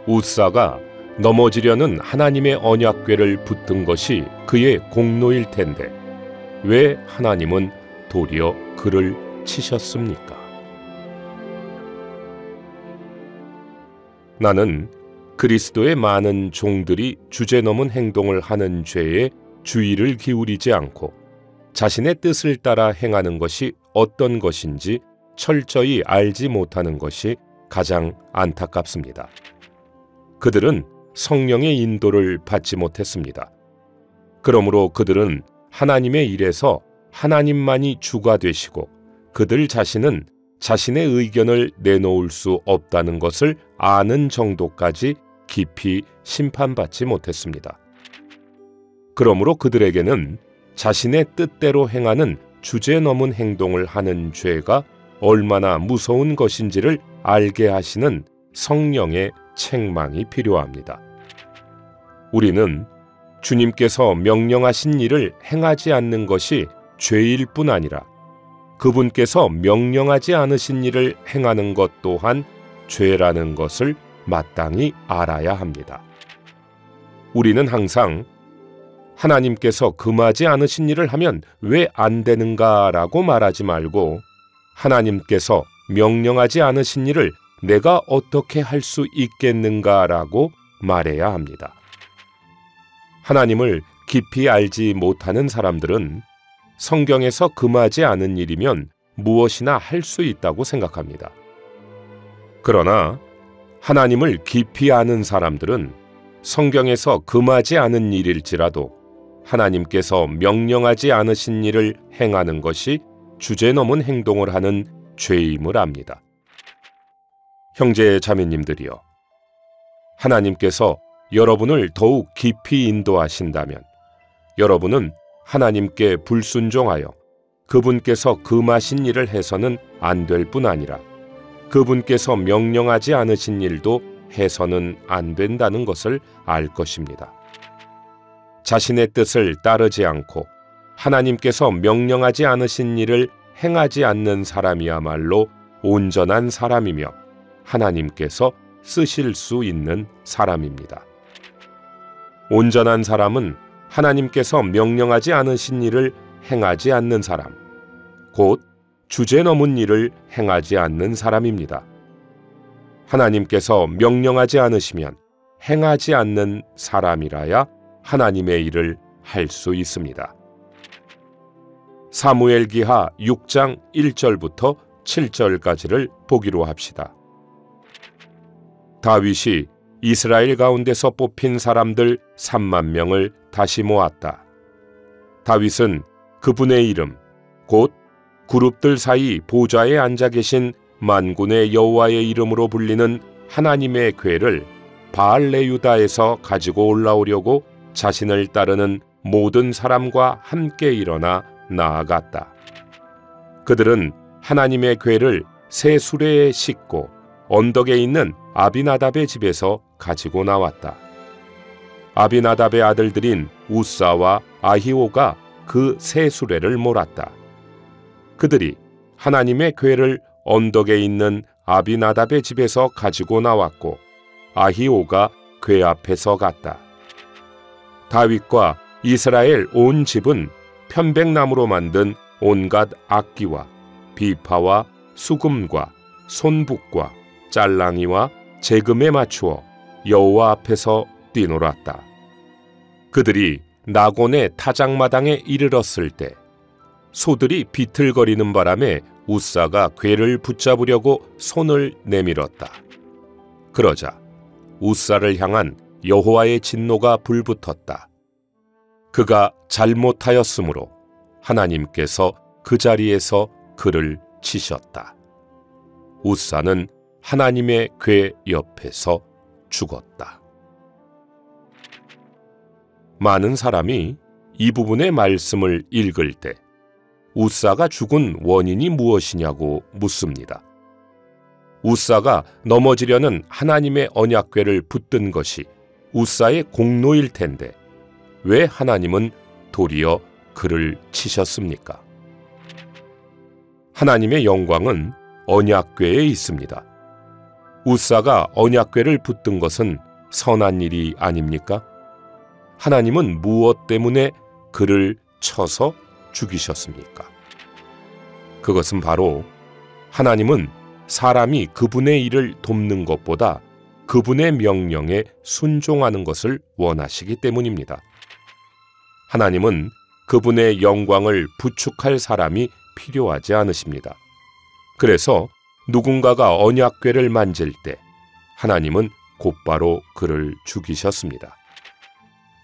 우사가 넘어지려는 하나님의 언약궤를 붙든 것이 그의 공로일 텐데 왜 하나님은 도리어 그를 치셨습니까? 나는 그리스도의 많은 종들이 주제넘은 행동을 하는 죄에 주의를 기울이지 않고 자신의 뜻을 따라 행하는 것이 어떤 것인지 철저히 알지 못하는 것이 가장 안타깝습니다. 그들은 성령의 인도를 받지 못했습니다. 그러므로 그들은 하나님의 일에서 하나님만이 주가 되시고 그들 자신은 자신의 의견을 내놓을 수 없다는 것을 아는 정도까지 깊이 심판받지 못했습니다. 그러므로 그들에게는 자신의 뜻대로 행하는 주제넘은 행동을 하는 죄가 얼마나 무서운 것인지를 알게 하시는 성령의 책망이 필요합니다. 우리는 주님께서 명령하신 일을 행하지 않는 것이 죄일 뿐 아니라 그분께서 명령하지 않으신 일을 행하는 것 또한 죄라는 것을 마땅히 알아야 합니다. 우리는 항상 하나님께서 금하지 않으신 일을 하면 왜 안 되는가라고 말하지 말고 하나님께서 명령하지 않으신 일을 내가 어떻게 할 수 있겠는가라고 말해야 합니다. 하나님을 깊이 알지 못하는 사람들은 성경에서 금하지 않은 일이면 무엇이나 할 수 있다고 생각합니다. 그러나 하나님을 깊이 아는 사람들은 성경에서 금하지 않은 일일지라도 하나님께서 명령하지 않으신 일을 행하는 것이 주제넘은 행동을 하는 죄임을 압니다. 형제 자매님들이여, 하나님께서 여러분을 더욱 깊이 인도하신다면 여러분은 하나님께 불순종하여 그분께서 금하신 일을 해서는 안 될 뿐 아니라 그분께서 명령하지 않으신 일도 해서는 안 된다는 것을 알 것입니다. 자신의 뜻을 따르지 않고 하나님께서 명령하지 않으신 일을 행하지 않는 사람이야말로 온전한 사람이며 하나님께서 쓰실 수 있는 사람입니다. 온전한 사람은 하나님께서 명령하지 않으신 일을 행하지 않는 사람, 곧 주제넘은 일을 행하지 않는 사람입니다. 하나님께서 명령하지 않으시면 행하지 않는 사람이라야 하나님의 일을 할 수 있습니다. 사무엘기하 6장 1절부터 7절까지를 보기로 합시다. 다윗이 이스라엘 가운데서 뽑힌 사람들 3만 명을 다시 모았다. 다윗은 그분의 이름, 곧 그룹들 사이 보좌에 앉아 계신 만군의 여호와의 이름으로 불리는 하나님의 궤를 바알레유다에서 가지고 올라오려고 자신을 따르는 모든 사람과 함께 일어나 나아갔다. 그들은 하나님의 궤를 새 수레에 싣고 언덕에 있는 아비나답의 집에서 가지고 나왔다. 아비나답의 아들들인 우사와 아히오가 그 새 수레를 몰았다. 그들이 하나님의 궤를 언덕에 있는 아비나답의 집에서 가지고 나왔고 아히오가 궤 앞에서 갔다. 다윗과 이스라엘 온 집은 편백나무로 만든 온갖 악기와 비파와 수금과 손북과 짤랑이와 재금에 맞추어 여호와 앞에서 뛰놀았다. 그들이 나곤의 타작마당에 이르렀을 때 소들이 비틀거리는 바람에 우사가 궤를 붙잡으려고 손을 내밀었다. 그러자 우사를 향한 여호와의 진노가 불붙었다. 그가 잘못하였으므로 하나님께서 그 자리에서 그를 치셨다. 우사는 하나님의 궤 옆에서 죽었다. 많은 사람이 이 부분의 말씀을 읽을 때 우사가 죽은 원인이 무엇이냐고 묻습니다. 우사가 넘어지려는 하나님의 언약궤를 붙든 것이 우사의 공로일 텐데 왜 하나님은 도리어 그를 치셨습니까? 하나님의 영광은 언약궤에 있습니다. 웃사가 언약궤를 붙든 것은 선한 일이 아닙니까? 하나님은 무엇 때문에 그를 쳐서 죽이셨습니까? 그것은 바로 하나님은 사람이 그분의 일을 돕는 것보다 그분의 명령에 순종하는 것을 원하시기 때문입니다. 하나님은 그분의 영광을 부축할 사람이 필요하지 않으십니다. 그래서 누군가가 언약궤를 만질 때 하나님은 곧바로 그를 죽이셨습니다.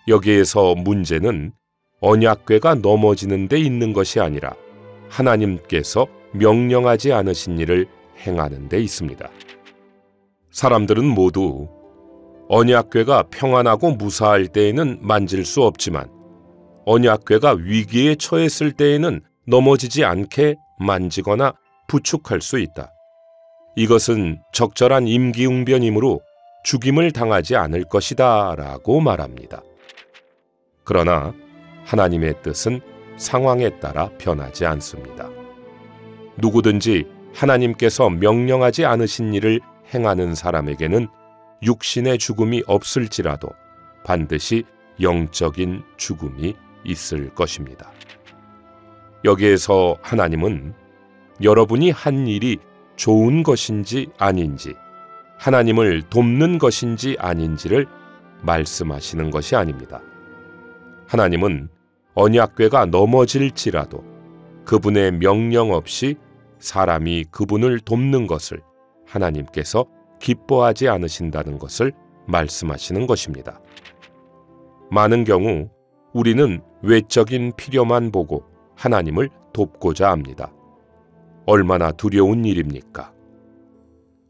여기에서 문제는 언약궤가 넘어지는 데 있는 것이 아니라 하나님께서 명령하지 않으신 일을 행하는 데 있습니다. 사람들은 모두 언약궤가 평안하고 무사할 때에는 만질 수 없지만 언약궤가 위기에 처했을 때에는 넘어지지 않게 만지거나 부축할 수 있다. 이것은 적절한 임기응변이므로 죽임을 당하지 않을 것이다 라고 말합니다. 그러나 하나님의 뜻은 상황에 따라 변하지 않습니다. 누구든지 하나님께서 명령하지 않으신 일을 행하는 사람에게는 육신의 죽음이 없을지라도 반드시 영적인 죽음이 있을 것입니다. 여기에서 하나님은 여러분이 한 일이 좋은 것인지 아닌지, 하나님을 돕는 것인지 아닌지를 말씀하시는 것이 아닙니다. 하나님은 언약궤가 넘어질지라도 그분의 명령 없이 사람이 그분을 돕는 것을 하나님께서 기뻐하지 않으신다는 것을 말씀하시는 것입니다. 많은 경우 우리는 외적인 필요만 보고 하나님을 돕고자 합니다. 얼마나 두려운 일입니까?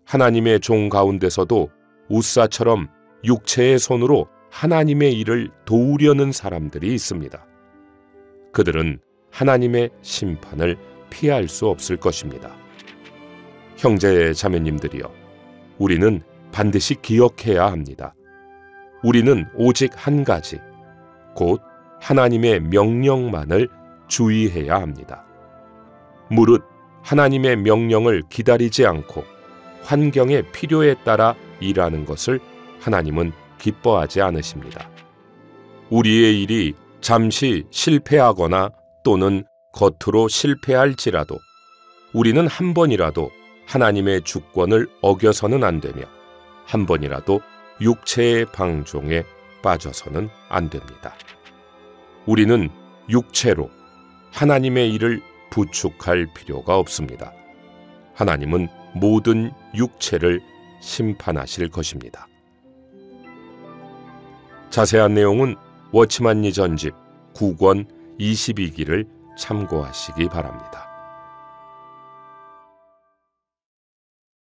하나님의 종 가운데서도 웃사처럼 육체의 손으로 하나님의 일을 도우려는 사람들이 있습니다. 그들은 하나님의 심판을 피할 수 없을 것입니다. 형제 자매님들이여, 우리는 반드시 기억해야 합니다. 우리는 오직 한 가지, 곧 하나님의 명령만을 주의해야 합니다. 무릇 하나님의 명령을 기다리지 않고 환경의 필요에 따라 일하는 것을 하나님은 기뻐하지 않으십니다. 우리의 일이 잠시 실패하거나 또는 겉으로 실패할지라도 우리는 한 번이라도 하나님의 주권을 어겨서는 안 되며 한 번이라도 육체의 방종에 빠져서는 안 됩니다. 우리는 육체로 하나님의 일을 부축할 필요가 없습니다. 하나님은 모든 육체를 심판하실 것입니다. 자세한 내용은 워치만 리 전집 9권 22기를 참고하시기 바랍니다.